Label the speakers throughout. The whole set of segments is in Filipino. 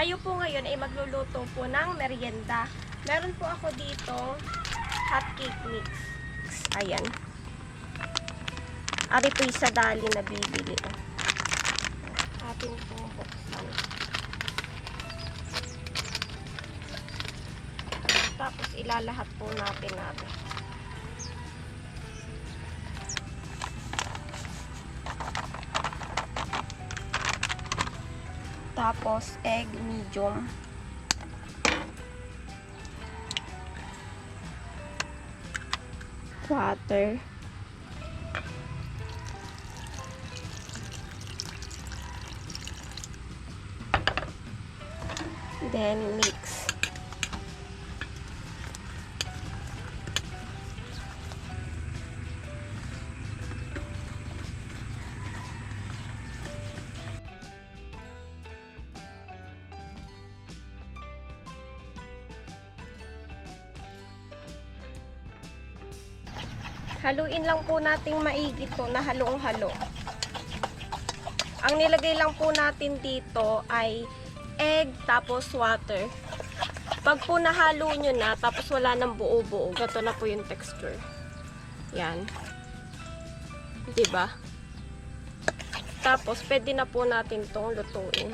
Speaker 1: Tayo po ngayon ay magluluto po ng merienda. Meron po ako dito hot cake mix. Ayan. Ari po yung sa dali na bibili. Atin pong buksan. Tapos ilalahat po natin. Tapos egg medium. Water. Then mix. Haluin lang po nating maigi to na halong-halo. Ang nilagay lang po natin dito ay egg tapos water. Pag po nahalo nyo na tapos wala nang buo-buo, gato na po yung texture. Yan. Diba? Tapos pwede na po natin tong lutuin.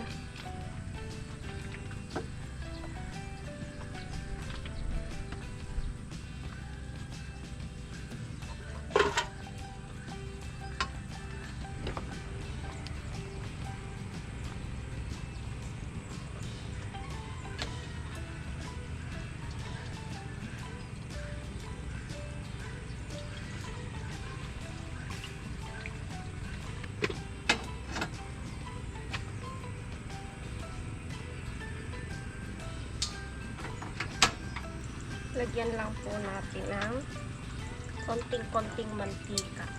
Speaker 1: Lagyan lang po natin ng konting-konting mantika.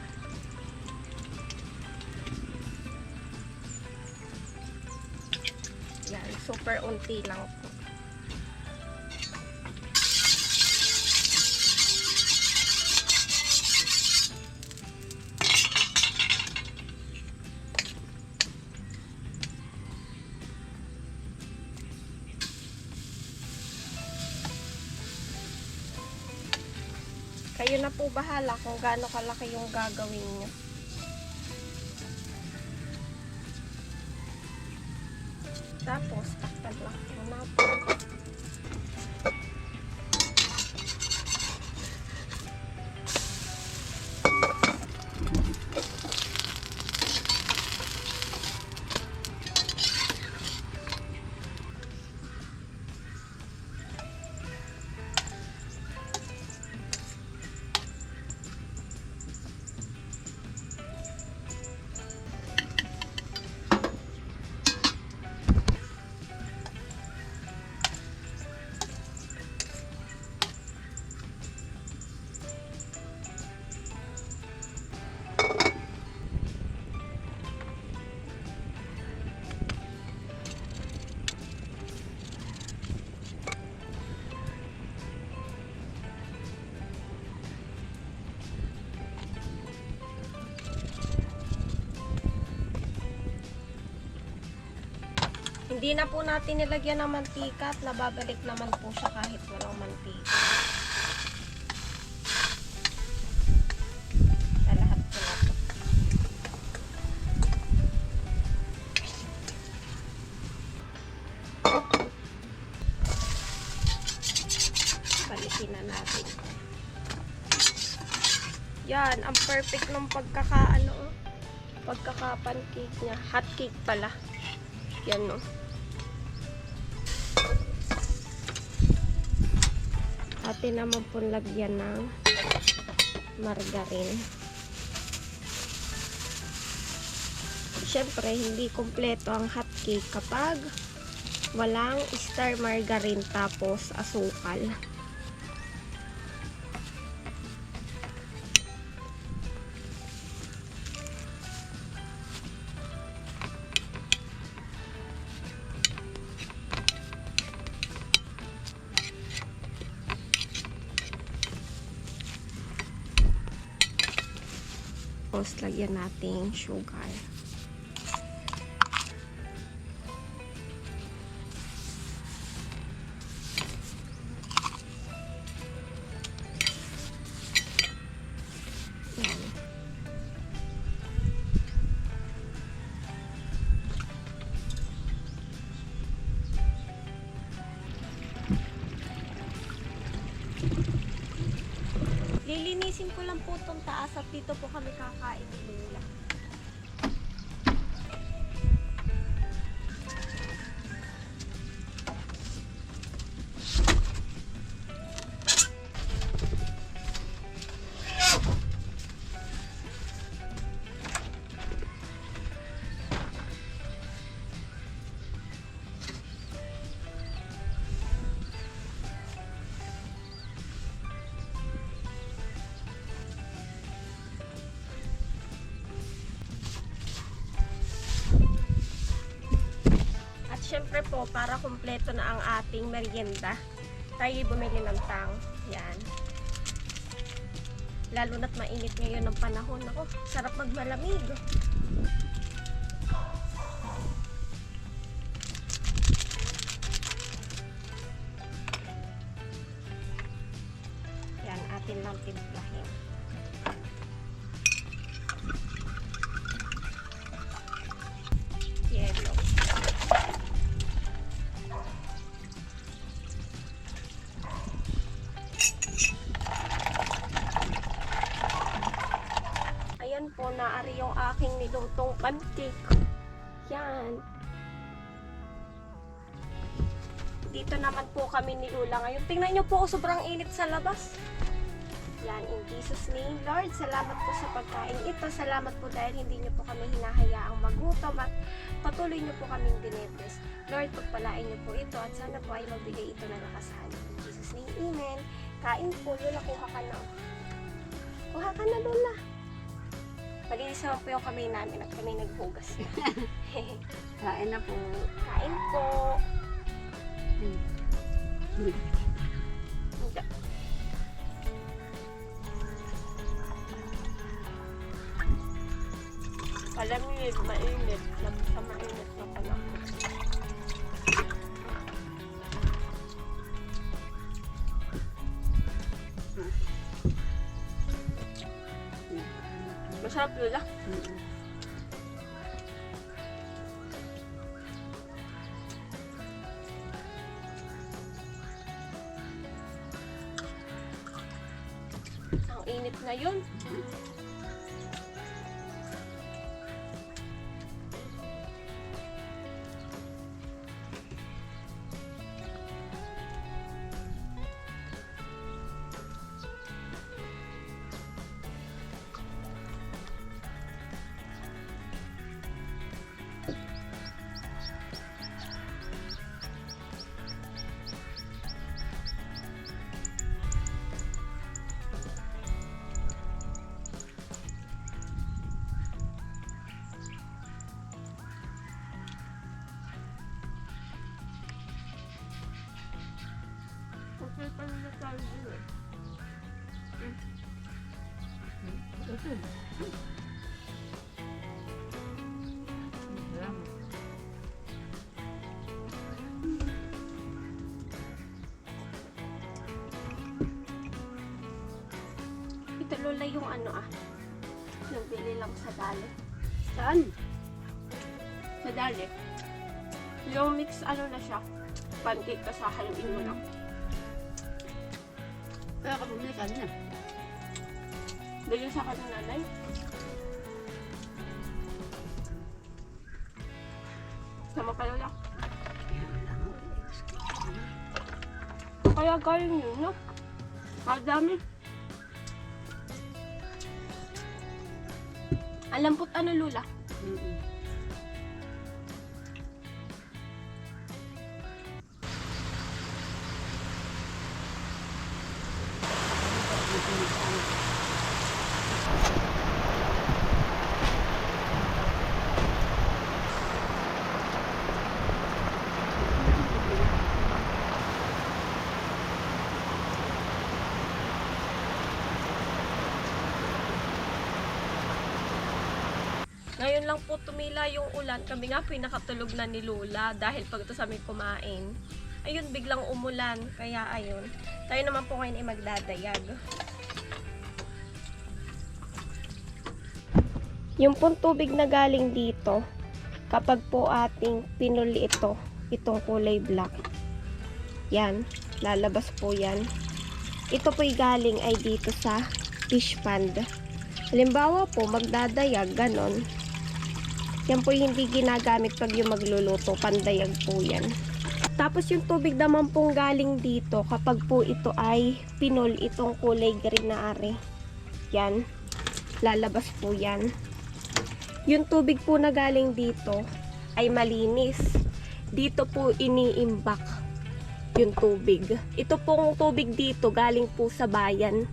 Speaker 1: Yan, super unti lang po. Kayo na po bahala kung gaano kalaki yung gagawin nyo. Tapos, takpan lang po natin. Hindi na po natin nilagyan ng mantika at nababalik naman po siya kahit walang mantika. Sa lahat po na po. Balikin na natin. Yan, ang perfect ng pagkaka-pancake niya. Hot cake pala. Yan, no? Atin naman po lagyan ng margarine. Siyempre, hindi kumpleto ang hot cake kapag walang star margarine tapos asukal. Tapos, lagyan natin sugar. lilinisin ko lang po itong taas at dito po kami kakain ni Lola. Siyempre po, para kumpleto na ang ating merienda, tayo bumili ng tang. Yan. Lalo na't mainit ngayon ng panahon. Ako, sarap magmalamig. Yan, atin lang timplahin. Yellow. Po, naari yung aking nilutong pancake. Yan. Dito naman po kami ni Lola ngayon. Tingnan nyo po, sobrang init sa labas. Yan, in Jesus name, Lord, salamat po sa pagkain ito. Salamat po dahil hindi nyo po kami hinahayaang magutom at patuloy nyo po kaming dinebless. Lord, pagpalain nyo po ito at sana po ay magbigay ito na nakasahan. In Jesus name, amen. Kain po, Lola, kuha ka na. Kuha ka na, Lola. Malinis naman po yung kamay namin at kami naghugas na.
Speaker 2: Kain na po.
Speaker 1: Kain po. Palamig, mainit. Sa mainit na panahon. Masarap Lola. Ang init ngayon. Ito Lola yung nabili lang sa dali.
Speaker 2: Saan?
Speaker 1: Sa dali. Yung mix na siya. Pancake ka sa haluin mo lang.
Speaker 2: Kaya ka bumili ka na.
Speaker 1: Dali sa kanang nanay. Sama pa Lola. Kaya galing yun, no? Kadami. Ang lambot Lola? Ngayon lang po tumila yung ulan. Kami nga pinakatulog na ni Lola dahil pagkatapos kami kumain. Ayun, biglang umulan. Kaya ayun. Tayo naman po ngayon ay magdadayag. Yung pong tubig na galing dito, kapag po ating pinuli itong kulay black, yan, lalabas po yan. Ito po'y galing ay dito sa fish pond. Halimbawa po, magdadayag, ganon. Yan po yung hindi ginagamit pag yung magluluto, pandayag po yan. Tapos yung tubig naman pong galing dito, kapag po ito ay pinol, itong kulay green na are. Yan, lalabas po yan. Yung tubig po na galing dito ay malinis. Dito po iniimbak yung tubig. Ito pong tubig dito galing po sa bayan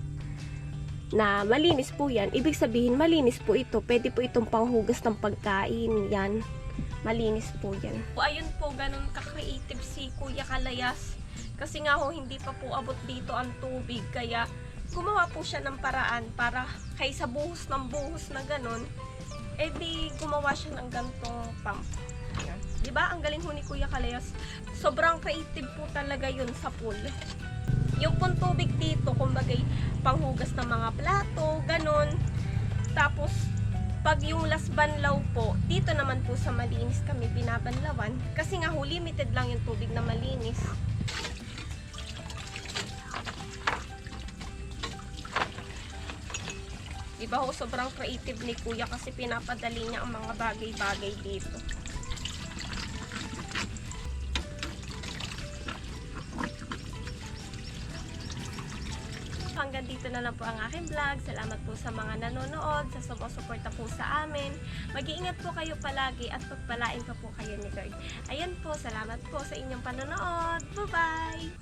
Speaker 1: na malinis po yan. Ibig sabihin malinis po ito. Pwede po itong panghugas ng pagkain. Yan. Malinis po yan. Ayun po, ganun ka-creative si Kuya Kalayas. Kasi nga ho, hindi pa po abot dito ang tubig. Kaya gumawa po siya ng paraan para kaysa buhos ng buhos na ganun, eh di gumawa siya ng gantong pump. Yan. Diba? Ang galing ho ni Kuya Kalayas. Sobrang creative po talaga yun sa pool. Yung pong tubig dito, kumbagay, panghugas ng mga plato, ganun. Tapos, pag yung last banlaw po, dito naman po sa malinis kami binabanlawan. Kasi nga ho, limited lang yung tubig na malinis. Diba ho, sobrang creative ni Kuya kasi pinapadali niya ang mga bagay-bagay dito. Hanggang dito na lang po ang aking vlog. Salamat po sa mga nanonood, sa sumusuporta po sa amin. Mag-iingat po kayo palagi at pagpalain pa po kayo ni Lord. Ayan po, salamat po sa inyong panonood. Bye-bye!